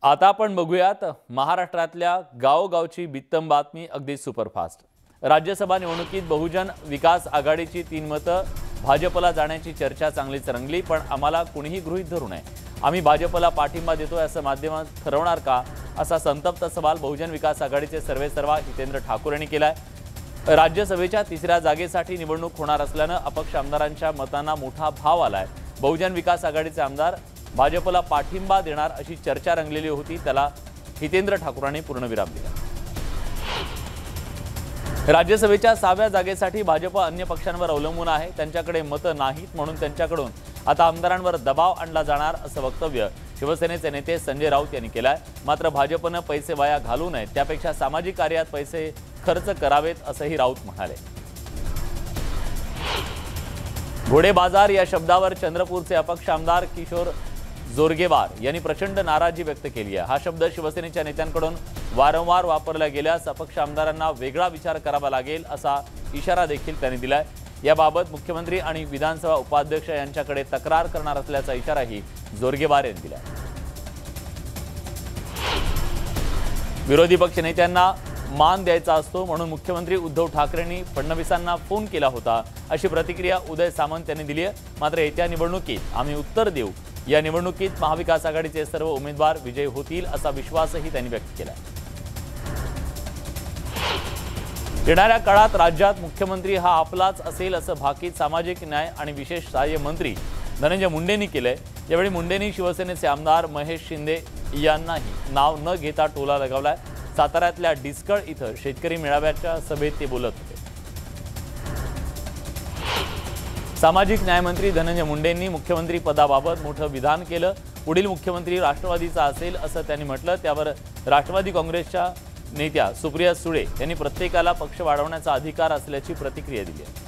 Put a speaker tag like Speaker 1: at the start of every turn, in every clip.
Speaker 1: आता आपण बघूयात महाराष्ट्रातल्या गावोगावची बित्तम बातमी अगदी सुपरफास्ट। राज्यसभा निवडणुकीत बहुजन विकास आघाडीची 3 मतं भाजपला जाण्याची चर्चा चांगलीच रंगली, पण आम्हाला कुणीही गृहीत धरू नये, आम्ही भाजपला पाठिंबा देतोय असं माध्यमात ठरवणार का, असा संतप्त सवाल बहुजन विकास आघाडीचे सर्वेसर्वा हितेंद्र ठाकूर यांनी केलाय। राज्यसभेच्या 3ऱ्या जागेसाठी निवडणूक होणार असल्यानं अपक्ष आमदारांच्या मतांना मोठा भाव आलाय। बहुजन विकास आघाडीचे आमदार भाजपला पाठिंबा देणार अशी चर्चा रंगलेली होती, त्याला हितेंद्र ठाकूरांनी पूर्णविराम दिला। राज्यसभेच्या 6व्या जागेसाठी भाजप अन्य पक्षांवर अवलंबून आहे, त्यांच्याकडे मतं नाहीत, म्हणून त्यांच्याकडून आता आमदारांवर दबाव आणला जाणार असं वक्तव्य शिवसेनेचे नेते संजय राऊत यांनी केलंय। मात्र भाजपनं पैसे वाया घालू नयेत, त्यापेक्षा सामाजिक कार्यात पैसे खर्च करावेत असंही राऊत म्हणाले। घोडे बाजार या शब्दावर चंद्रपूरचे अपक्ष आमदार किशोर जोरगेवार यांनी प्रचंड नाराजी व्यक्त केली आहे। हा शब्द शिवसेनेच्या नेत्यांकडून वारंवार वापरला गेल्यास अपक्ष आमदारांना वेगळा विचार करावा लागेल असा इशारा देखील त्यांनी दिलाय। याबाबत मुख्यमंत्री आणि विधानसभा उपाध्यक्ष यांच्याकडे तक्रार करणार असल्याचा इशाराही जोरगेवार यांनी दिलाय। विरोधी पक्ष नेत्यांना मान द्यायचा असतो, म्हणून मुख्यमंत्री उद्धव ठाकरेंनी फडणवीसांना फोन केला होता, अशी प्रतिक्रिया उदय सामंत यांनी दिली आहे। मात्र येत्या निवडणुकीत आम्ही उत्तर देऊ, या निवडणुकीत महाविकास आघाडीचे सर्व उमेदवार विजयी होतील असा विश्वासही त्यांनी व्यक्त केला। येणाऱ्या काळात राज्यात मुख्यमंत्री हा आपलाच असेल असं भाकीत सामाजिक न्याय आणि विशेष सहाय्य मंत्री धनंजय मुंडेंनी केलंय। यावेळी मुंडेंनी शिवसेनेचे आमदार महेश शिंदे यांनाही नाव न घेता टोला लगावलाय। साताऱ्यातल्या डिस्कळ इथं शेतकरी मेळाव्याच्या सभेत ते बोलत होते। सामाजिक न्यायमंत्री धनंजय मुंडेंनी मुख्यमंत्री पदाबाबत मोठं विधान केलं। पुढील मुख्यमंत्री राष्ट्रवादीचा असेल असं त्यांनी म्हटलं। त्यावर राष्ट्रवादी काँग्रेसच्या नेत्या सुप्रिया सुळे यांनी प्रत्येकाला पक्ष वाढवण्याचा अधिकार असल्याची प्रतिक्रिया दिली आहे।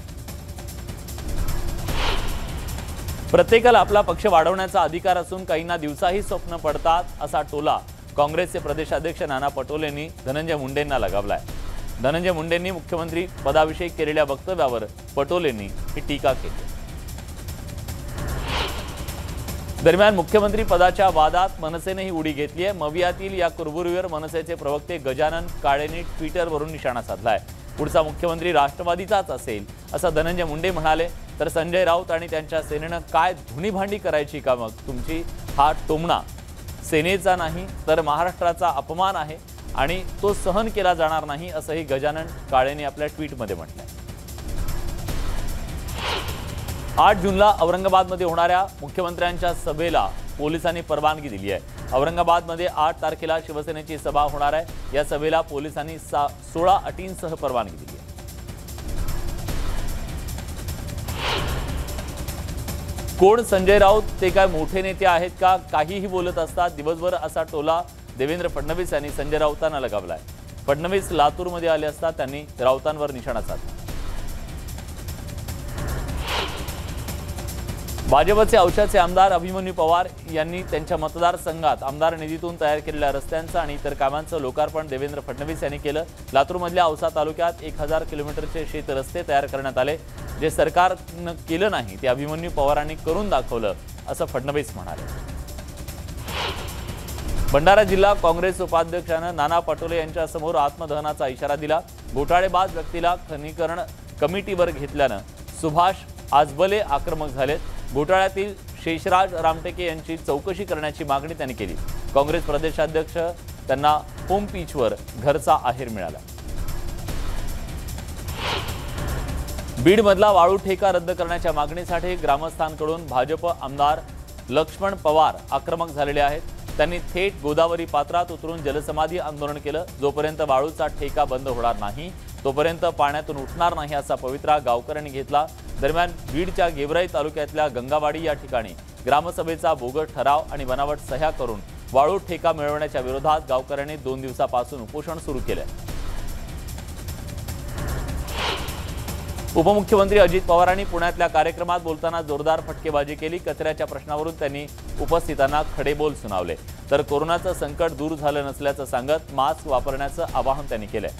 Speaker 1: प्रत्येकाला आपला पक्ष वाढवण्याचा अधिकार असून काहींना दिवसाही स्वप्न पडतात, असा टोला काँग्रेसचे प्रदेशाध्यक्ष नाना पटोलेंनी धनंजय मुंडेंना लगावलाय। धनंजय मुंडेंनी मुख्यमंत्री पदाविषयी केलेल्या वक्तव्यावर पटोलेंनी ही टीका केली। दरम्यान मुख्यमंत्री पदाच्या वादात मनसेनेही उडी घेतली आहे। मवियातील या कुरबुरीवर मनसेचे प्रवक्ते गजानन काळेंनी ट्विटरवरून निशाणा साधलाय। पुढचा मुख्यमंत्री राष्ट्रवादीचाच असेल असं धनंजय मुंडे म्हणाले, तर संजय राऊत आणि त्यांच्या सेनेनं काय धुणीभांडी करायची का? मग तुमची हा टोमणा सेनेचा नाही तर महाराष्ट्राचा अपमान आहे आणि तो सहन केला जाणार नाही, असंही गजानन काळेंनी आपल्या ट्विटमध्ये म्हटलंय। 8 जूनला औरंगाबादमध्ये होणाऱ्या मुख्यमंत्र्यांच्या सभेला पोलिसांनी परवानगी दिली आहे। औरंगाबादमध्ये 8 तारखेला शिवसेनेची सभा होणार आहे। या सभेला पोलिसांनी 16 अटींसह परवानगी दिली आहे। कोण संजय राऊत? ते काय मोठे नेते आहेत का? काहीही बोलत असतात दिवसभर, असा टोला देवेंद्र फडणवीस यांनी संजय राऊतांना लगावलाय। फडणवीस लातूरमध्ये आले असता त्यांनी राऊतांवर निशाणा साधला। भाजपचे औशाचे आमदार अभिमन्यू पवार यांनी त्यांच्या मतदारसंघात आमदार निधीतून तयार केलेल्या रस्त्यांचं आणि इतर कामांचं लोकार्पण देवेंद्र फडणवीस यांनी केलं। लातूरमधल्या औसा तालुक्यात 1000 किलोमीटरचे शेत रस्ते तयार करण्यात आले। जे सरकारनं केलं नाही ते अभिमन्यू पवारांनी करून दाखवलं, असं फडणवीस म्हणाले। भंडारा जिल्हा काँग्रेस उपाध्यक्षानं नाना पटोले यांच्या समोर आत्मदहनाचा इशारा दिला। घोटाळेबाज व्यक्तीला खनिकरण कमिटीवर घेतल्यानं सुभाष आजबले आक्रमक झालेत। घोटाळ्यातील शेषराज रामटेके यांची चौकशी करण्याची मागणी त्यांनी केली। काँग्रेस प्रदेशाध्यक्ष त्यांना होम पिचवर घरचा आहेर मिळाला। बीडमधला वाळू ठेका रद्द करण्याच्या मागणीसाठी ग्रामस्थांकडून भाजप आमदार लक्ष्मण पवार आक्रमक झालेले आहेत। त्यांनी थेट गोदावरी पात्रात उतरून जलसमाधी आंदोलन केलं। जोपर्यंत वाळूचा ठेका बंद होणार नाही तोपर्यंत पाण्यातून उठणार नाही, असा पवित्रा गावकऱ्यांनी घेतला। दरम्यान बीडच्या गेवराई तालुक्यातल्या गंगावाडी या ठिकाणी ग्रामसभेचा बोगस ठराव आणि बनावट सह्या करून वाळू ठेका मिळवण्याच्या विरोधात गावकऱ्यांनी 2 दिवसापासून उपोषण सुरू केलंय। उपमुख्यमंत्री अजित पवारांनी पुण्यातल्या कार्यक्रमात बोलताना जोरदार फटकेबाजी केली। कचऱ्याच्या प्रश्नावरून त्यांनी उपस्थितांना खडेबोल सुनावले, तर कोरोनाचं संकट दूर झालं नसल्याचं सांगत मास्क वापरण्याचं आवाहन त्यांनी केलंय।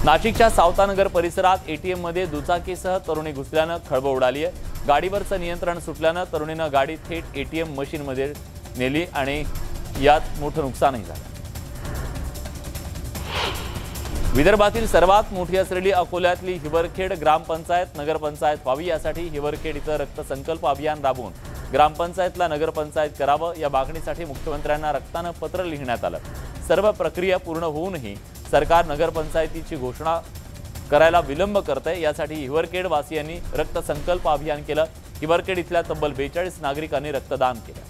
Speaker 1: नाशिकच्या सावतानगर परिसरात एटीएम मध्ये दुचाकीसह तरुणी घुसल्यानं खळबळ उडाली आहे। गाडीवरचं नियंत्रण सुटल्यानं तरुणीनं गाडी थेट एटीएम मशीनमध्ये नेली आणि यात मोठं नुकसानही झालं। विदर्भातील सर्वात मोठी असलेली अकोल्यातली हिवरखेड ग्रामपंचायत नगरपंचायत व्हावी यासाठी हिवरखेड इथं रक्तसंकल्प अभियान राबवून ग्रामपंचायतला नगरपंचायत करावं या मागणीसाठी मुख्यमंत्र्यांना रक्तानं पत्र लिहिण्यात आलं। सर्व प्रक्रिया पूर्ण होऊनही सरकार नगरपंचायतीची घोषणा करायला विलंब करतंय, यासाठी हिवरखेड वासियांनी रक्तसंकल्प अभियान केलं। हिवरखेड इथल्या तब्बल 42 नागरिकांनी रक्तदान केलं।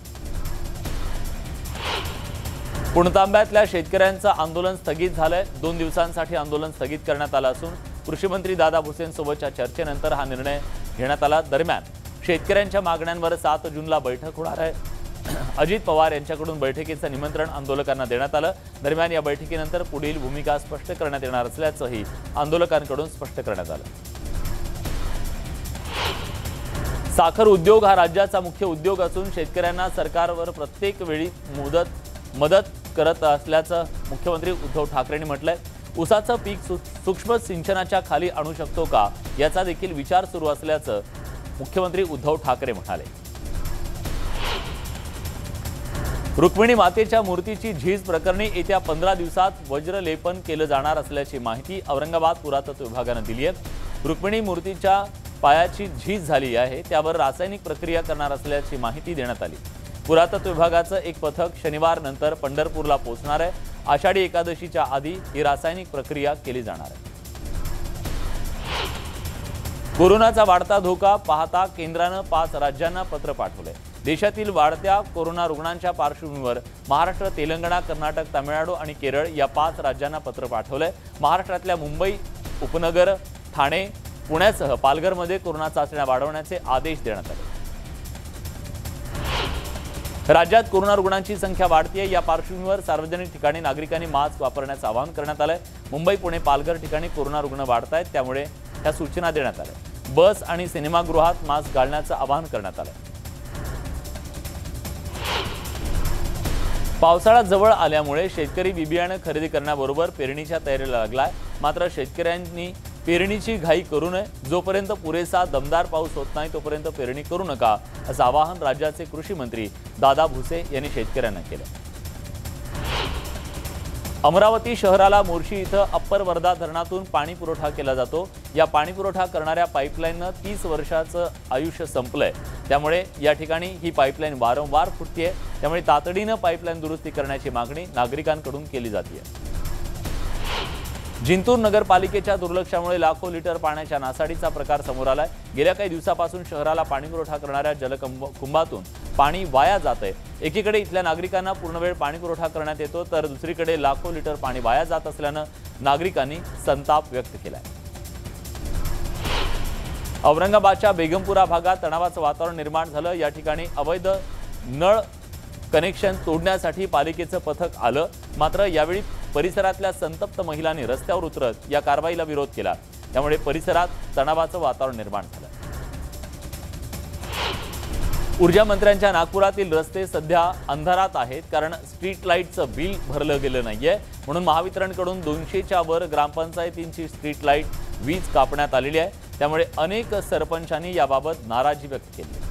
Speaker 1: पुणतांब्यातल्या शेतकऱ्यांचं आंदोलन स्थगित झालंय। 2 दिवसांसाठी आंदोलन स्थगित करण्यात आलं असून कृषी मंत्री दादा भुसेंसोबतच्या चर्चेनंतर हा निर्णय घेण्यात आला। दरम्यान शेतकऱ्यांच्या मागण्यांवर 7 जूनला बैठक होणार आहे। अजित पवार यांच्याकडून बैठकीचं निमंत्रण आंदोलकांना देण्यात आलं। दरम्यान या बैठकीनंतर पुढील भूमिका स्पष्ट करण्यात येणार असल्याचंही आंदोलकांकडून स्पष्ट करण्यात आलं। साखर उद्योग हा राज्याचा मुख्य उद्योग असून शेतकऱ्यांना सरकारवर प्रत्येक वेळी मदत करत असल्याचं मुख्यमंत्री उद्धव ठाकरेंनी म्हटलंय। ऊसाचं पीक सूक्ष्म सिंचनाच्या खाली आणू शकतो का याचा देखील विचार सुरू असल्याचं मुख्यमंत्री उद्धव ठाकरे म्हणाले। रुक्मिणी मातेच्या मूर्तीची झीज प्रकरणी येत्या 15 दिवसात वज्रलेपन केलं जाणार असल्याची माहिती औरंगाबाद पुरातत्व विभागानं दिली आहे। रुक्मिणी मूर्तीच्या पायाची झीज झाली आहे, त्यावर रासायनिक प्रक्रिया करणार असल्याची माहिती देण्यात आली। पुरातत्व विभागाचं एक पथक शनिवार नंतर पंढरपूरला पोहोचणार आहे। आषाढी एकादशीच्या आधी ही रासायनिक प्रक्रिया केली जाणार आहे। कोरोनाचा वाढता धोका पाहता केंद्रानं 5 राज्यांना पत्र पाठवले। देशातील वाढत्या कोरोना रुग्णांच्या पार्श्वभूमीवर महाराष्ट्र, तेलंगणा, कर्नाटक, तामिळनाडू आणि केरळ या 5 राज्यांना पत्र पाठवलंय। महाराष्ट्रातल्या मुंबई उपनगर, ठाणे, पुण्यासह पालघरमध्ये कोरोना चाचण्या वाढवण्याचे आदेश देण्यात आले। राज्यात कोरोना रुग्णांची संख्या वाढतीये, या पार्श्वभूमीवर सार्वजनिक ठिकाणी नागरिकांनी मास्क वापरण्याचं आवाहन करण्यात आलंय। मुंबई, पुणे, पालघर ठिकाणी कोरोना रुग्ण वाढतायत, त्यामुळे ह्या सूचना देण्यात आल्या। बस आणि सिनेमागृहात मास्क घालण्याचं आवाहन करण्यात आलंय। पावसाळा जवळ आल्यामुळे शेतकरी बियाणं खरेदी करण्याबरोबर पेरणीच्या तयारीला लागलाय। मात्र शेतकऱ्यांनी पेरणीची घाई करू नये, जोपर्यंत पुरेसा दमदार पाऊस होत नाही तोपर्यंत पेरणी करू नका, असं आवाहन राज्याचे कृषी मंत्री दादा भुसे यांनी शेतकऱ्यांना केलं। अमरावती शहराला मोर्शी इथं अप्पर वर्धा धरणातून पाणी पुरवठा केला जातो। या पाणी पुरवठा करणाऱ्या पाईपलाईननं 30 वर्षाचं आयुष्य संपलंय, त्यामुळे या ठिकाणी ही पाईपलाईन वारंवार फुटतेय। त्यामुळे तातडीनं पाईपलाईन दुरुस्ती करण्याची मागणी नागरिकांकडून केली जाते। जिंतूर नगरपालिकेच्या दुर्लक्षामुळे लाखो लिटर पाण्याच्या नासाडीचा प्रकार समोर आलाय। गेल्या काही दिवसापासून शहराला पाणी पुरवठा करणाऱ्या जलकुंभातून पाणी वाया जातंय। एकीकडे इथल्या नागरिकांना पूर्णवेळ पाणी पुरवठा करण्यात येतो, तर दुसरीकडे लाखो लिटर पाणी वाया जात असल्यानं नागरिकांनी संताप व्यक्त केलाय। औरंगाबादच्या बेगमपुरा भागात तणावाचं वातावरण निर्माण झालं। या ठिकाणी अवैध नळ कनेक्शन तोडण्यासाठी पालिकेचं पथक आलं, मात्र यावेळी परिसरातल्या संतप्त महिलांनी रस्त्यावर उतरत या कारवाईला विरोध केला, त्यामुळे परिसरात तणावाचं वातावरण निर्माण झालं। ऊर्जा मंत्र्यांच्या नागपुरातील रस्ते सध्या अंधारात आहेत, कारण स्ट्रीट लाईटचं बिल भरलं गेलं नाहीये, म्हणून महावितरणकडून 200च्या वर ग्रामपंचायतींची स्ट्रीट लाईट वीज कापण्यात आलेली आहे। त्यामुळे अनेक सरपंचांनी याबाबत नाराजी व्यक्त केली।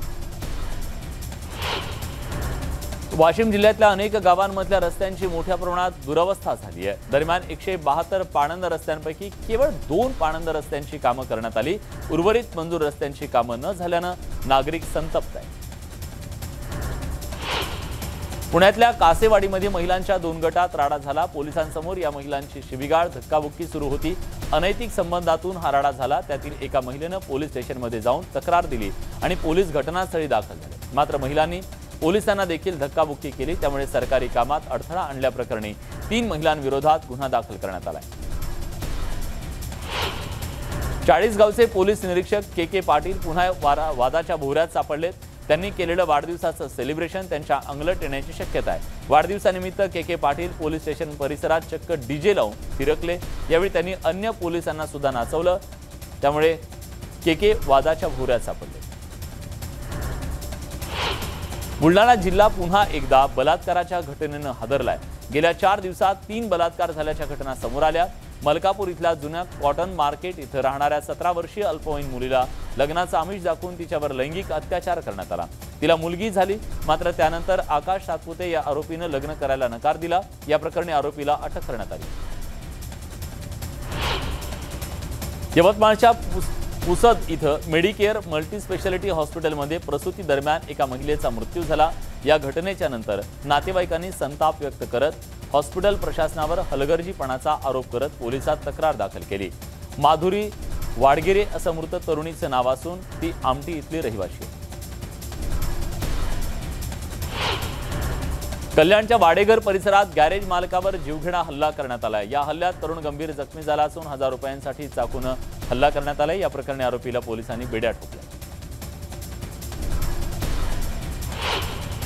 Speaker 1: वाशिम जिल्ह्यातल्या अनेक गावांमधल्या रस्त्यांची मोठ्या प्रमाणात दुरवस्था झाली आहे। दरम्यान 172 पाणंद रस्त्यांपैकी केवळ 2 पाणंद रस्त्यांची कामं करण्यात आली। उर्वरित मंजूर रस्त्यांची कामं न झाल्यानं नागरिक संतप्त आहेत। पुण्यातल्या कासेवाडीमध्ये महिलांच्या 2 गटात राडा झाला। पोलिसांसमोर या महिलांची शिवीगाळ, धक्काबुक्की सुरू होती। अनैतिक संबंधातून हा राडा झाला। त्यातील एका महिलेनं पोलीस स्टेशनमध्ये जाऊन तक्रार दिली आणि पोलीस घटनास्थळी दाखल झाले। मात्र महिलांनी पोलिसांना देखील धक्काबुक्की केली, त्यामुळे सरकारी कामात अडथळा आणल्याप्रकरणी 3 महिलांविरोधात गुन्हा दाखल करण्यात आलाय। 40 गावचे पोलीस निरीक्षक के पाटील पुन्हा वादाच्या भोवऱ्यात सापडलेत। त्यांनी केलेलं वाढदिवसाचं सेलिब्रेशन त्यांच्या अंगलट येण्याची शक्यता आहे। वाढदिवसानिमित्त के पाटील पोलीस स्टेशन परिसरात चक्क डीजे लावून फिरकले। यावेळी त्यांनी अन्य पोलिसांना सुद्धा नाचवलं, त्यामुळे के वादाच्या भोवऱ्यात सापडले। बुलढाणा जिल्हा पुन्हा एकदा बलात्काराच्या घटनेनं हादरलाय। गेल्या 4 दिवसात 3 बलात्कार झाल्याच्या घटना समोर आल्या। मलकापूर इथल्या जुन्या कॉटन मार्केट इथं राहणाऱ्या 17 वर्षीय अल्पवयीन मुलीला लग्नाचं आमिष दाखवून तिच्यावर लैंगिक अत्याचार करण्यात आला। तिला मुलगी झाली, मात्र त्यानंतर आकाश सातपुते या आरोपीनं लग्न करायला नकार दिला। या प्रकरणी आरोपीला अटक करण्यात आली। यवतमाळच्या पुसद इथं मेडिकेअर मल्टीस्पेशालिटी हॉस्पिटलमध्ये प्रसूती दरम्यान एका महिलेचा मृत्यू झाला। या घटनेच्या नंतर नातेवाईकांनी संताप व्यक्त करत हॉस्पिटल प्रशासनावर हलगर्जीपणाचा आरोप करत पोलिसात तक्रार दाखल केली। माधुरी वाडगिरे असं मृत तरुणीचं नाव असून ती आमटी इथली रहिवाशी आहे। कल्याणच्या वाडेघर परिसरात गॅरेज मालकावर जीवघेणा हल्ला करण्यात आला। या हल्ल्यात तरुण गंभीर जखमी झाला असून 1000 रुपयांसाठी चाकूने हल्ला करण्यात आला। या प्रकरणी आरोपीला पोलिसांनी बेड्या ठोकल्या।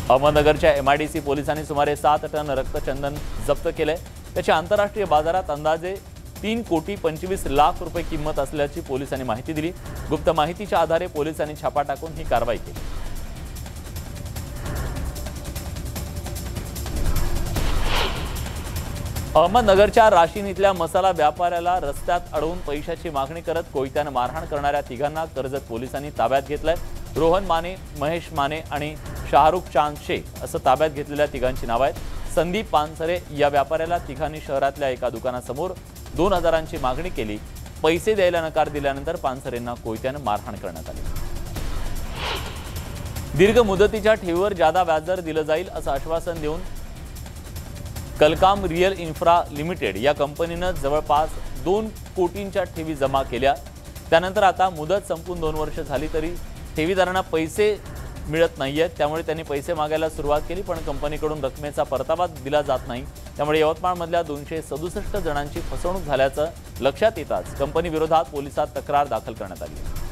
Speaker 1: अहमदनगरच्या MIDC पोलिसांनी सुमारे 7 टन रक्तचंदन जप्त केले। त्याची आंतरराष्ट्रीय बाजारात अंदाजे 3,25 लाख रुपये किंमत असल्याची पोलिसांनी माहिती दिली। गुप्त माहितीच्या आधारे पोलिसांनी छापा टाकून ही कारवाई केली। अहमदनगरच्या राशीन इथल्या मसाला व्यापाऱ्याला रस्त्यात अडवून पैशाची मागणी करत कोयत्याने मारहाण करणाऱ्या तिघांना कर्जत पोलिसांनी ताब्यात घेतलंय। रोहन माने, महेश माने आणि शाहरुख चांद शेख असं ताब्यात घेतलेल्या तिघांची नावं आहेत। संदीप पानसरे या व्यापाऱ्याला तिघांनी शहरातल्या एका दुकानासमोर 2000ची मागणी केली। पैसे द्यायला नकार दिल्यानंतर पानसरेंना कोयत्याने मारहाण करण्यात आली। दीर्घ मुदतीच्या ठेवीवर जादा व्याजदर दिलं जाईल असं आश्वासन देऊन कलकाम रिअल इन्फ्रा लिमिटेड या कंपनीनं जवळपास 2 कोटींच्या ठेवी जमा केल्या। त्यानंतर आता मुदत संपून 2 वर्ष झाली तरी ठेवीदारांना पैसे मिळत नाहीयेत। त्यामुळे त्यांनी पैसे मागायला सुरुवात केली, पण कंपनीकडून रकमेचा परतावा दिला जात नाही। त्यामुळे यवतमाळमधल्या 267 जणांची फसवणूक झाल्याचं लक्षात येताच कंपनी विरोधात पोलिसात तक्रार दाखल करण्यात आली।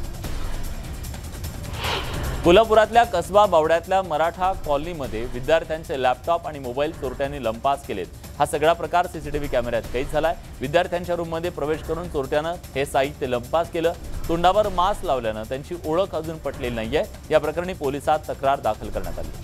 Speaker 1: कोल्हापुरातल्या कसबा बावड्यातल्या मराठा कॉलनीमध्ये विद्यार्थ्यांचे लॅपटॉप आणि मोबाईल चोरट्यांनी लंपास केलेत। हा सगळा प्रकार सीसीटीव्ही कॅमेऱ्यात कैद झालाय। विद्यार्थ्यांच्या रूममध्ये प्रवेश करून चोरट्यानं हे साहित्य लंपास केलं। तोंडावर मास्क लावल्यानं त्यांची ओळख अजून पटलेली नाहीये। या प्रकरणी पोलिसात तक्रार दाखल करण्यात आली।